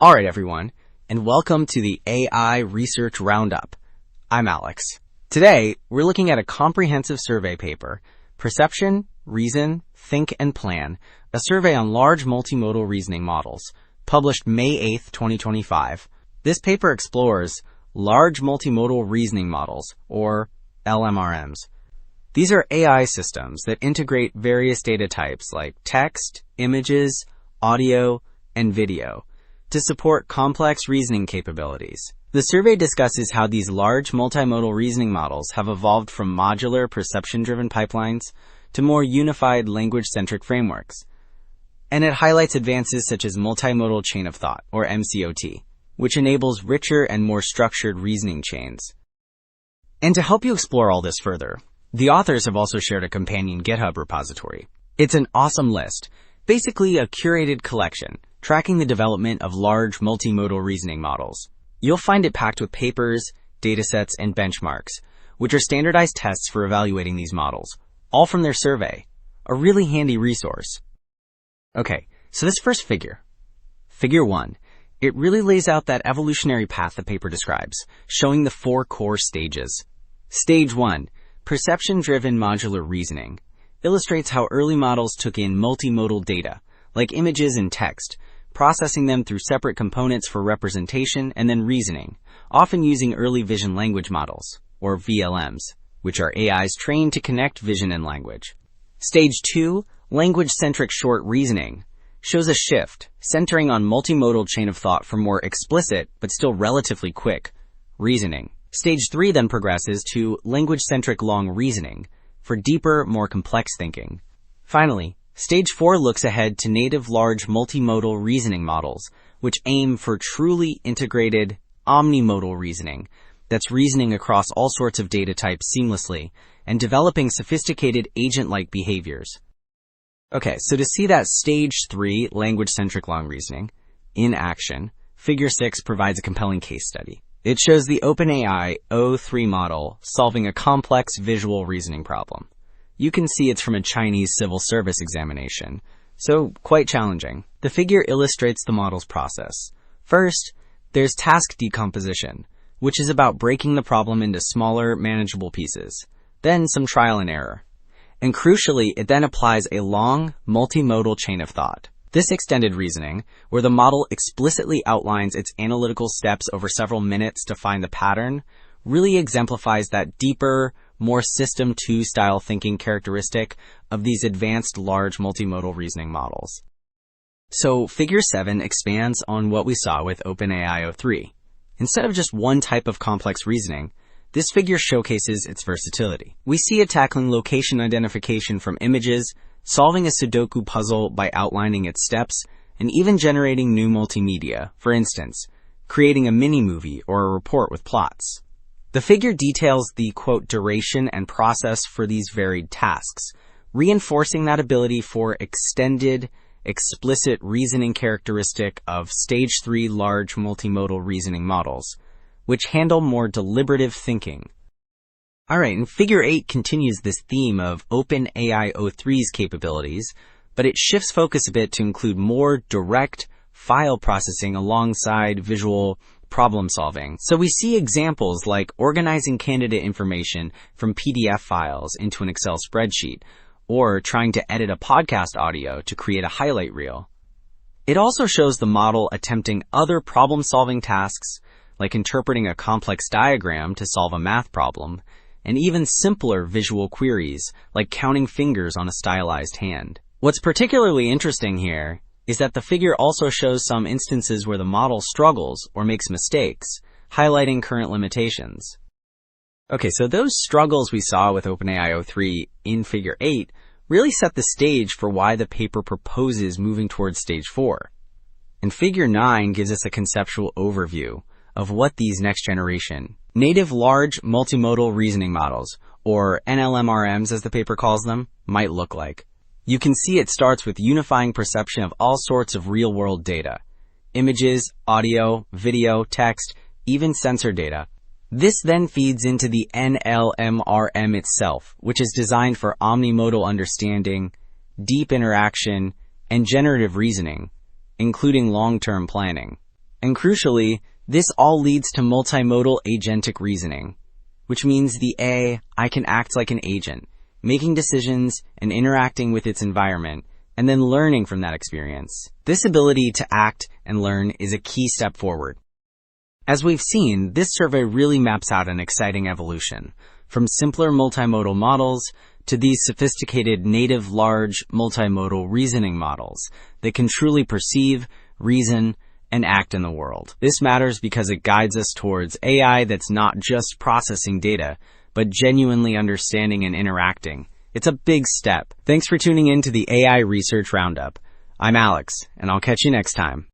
All right, everyone, and welcome to the AI Research Roundup. I'm Alex. Today, we're looking at a comprehensive survey paper, Perception, Reason, Think, and Plan, a survey on large multimodal reasoning models, published May 8, 2025. This paper explores large multimodal reasoning models, or LMRMs. These are AI systems that integrate various data types like text, images, audio, and video to support complex reasoning capabilities. The survey discusses how these large multimodal reasoning models have evolved from modular perception-driven pipelines to more unified language-centric frameworks. And it highlights advances such as multimodal chain of thought, or MCOT, which enables richer and more structured reasoning chains. And to help you explore all this further, the authors have also shared a companion GitHub repository. It's an awesome list, basically a curated collection, tracking the development of large multimodal reasoning models. You'll find it packed with papers, datasets, and benchmarks, which are standardized tests for evaluating these models, all from their survey. A really handy resource. Okay, so this first figure, Figure 1, it really lays out that evolutionary path the paper describes, showing the 4 core stages. Stage 1, perception-driven modular reasoning, illustrates how early models took in multimodal data, like images and text, processing them through separate components for representation and then reasoning, often using early vision language models, or VLMs, which are AIs trained to connect vision and language. Stage 2, language-centric short reasoning, shows a shift, centering on multimodal chain of thought for more explicit, but still relatively quick, reasoning. Stage 3 then progresses to language-centric long reasoning, for deeper, more complex thinking. Finally, Stage 4 looks ahead to native large multimodal reasoning models, which aim for truly integrated omnimodal reasoning that's reasoning across all sorts of data types seamlessly and developing sophisticated agent-like behaviors. Okay, so to see that Stage 3 language-centric long reasoning in action, Figure 6 provides a compelling case study. It shows the OpenAI O3 model solving a complex visual reasoning problem. You can see it's from a Chinese civil service examination, so quite challenging. The figure illustrates the model's process. First, there's task decomposition, which is about breaking the problem into smaller, manageable pieces. Then some trial and error. And crucially, it then applies a long, multimodal chain of thought. This extended reasoning, where the model explicitly outlines its analytical steps over several minutes to find the pattern, really exemplifies that deeper, more System 2 style thinking characteristic of these advanced large multimodal reasoning models. So Figure 7 expands on what we saw with OpenAI O3. Instead of just one type of complex reasoning, this figure showcases its versatility. We see it tackling location identification from images, solving a Sudoku puzzle by outlining its steps, and even generating new multimedia, for instance, creating a mini-movie or a report with plots. The figure details the, quote, duration and process for these varied tasks, reinforcing that ability for extended, explicit reasoning characteristic of Stage 3 large multimodal reasoning models, which handle more deliberative thinking. Alright, and Figure 8 continues this theme of OpenAI O3's capabilities, but it shifts focus a bit to include more direct file processing alongside visual problem solving. So we see examples like organizing candidate information from PDF files into an Excel spreadsheet, or trying to edit a podcast audio to create a highlight reel. It also shows the model attempting other problem-solving tasks, like interpreting a complex diagram to solve a math problem, and even simpler visual queries, like counting fingers on a stylized hand. What's particularly interesting here is that the figure also shows some instances where the model struggles or makes mistakes, highlighting current limitations. Okay, so those struggles we saw with OpenAI O3 in Figure 8 really set the stage for why the paper proposes moving towards Stage 4. And Figure 9 gives us a conceptual overview of what these next-generation native large multimodal reasoning models, or N-LMRMs as the paper calls them, might look like. You can see it starts with unifying perception of all sorts of real-world data. Images, audio, video, text, even sensor data. This then feeds into the N-LMRM itself, which is designed for omnimodal understanding, deep interaction, and generative reasoning, including long-term planning. And crucially, this all leads to multimodal agentic reasoning, which means the AI can act like an agent, making decisions and interacting with its environment, and then learning from that experience. This ability to act and learn is a key step forward. As we've seen, this survey really maps out an exciting evolution, from simpler multimodal models to these sophisticated native large multimodal reasoning models that can truly perceive, reason, and act in the world. This matters because it guides us towards AI that's not just processing data, but genuinely understanding and interacting. It's a big step. Thanks for tuning in to the AI Research Roundup. I'm Alex, and I'll catch you next time.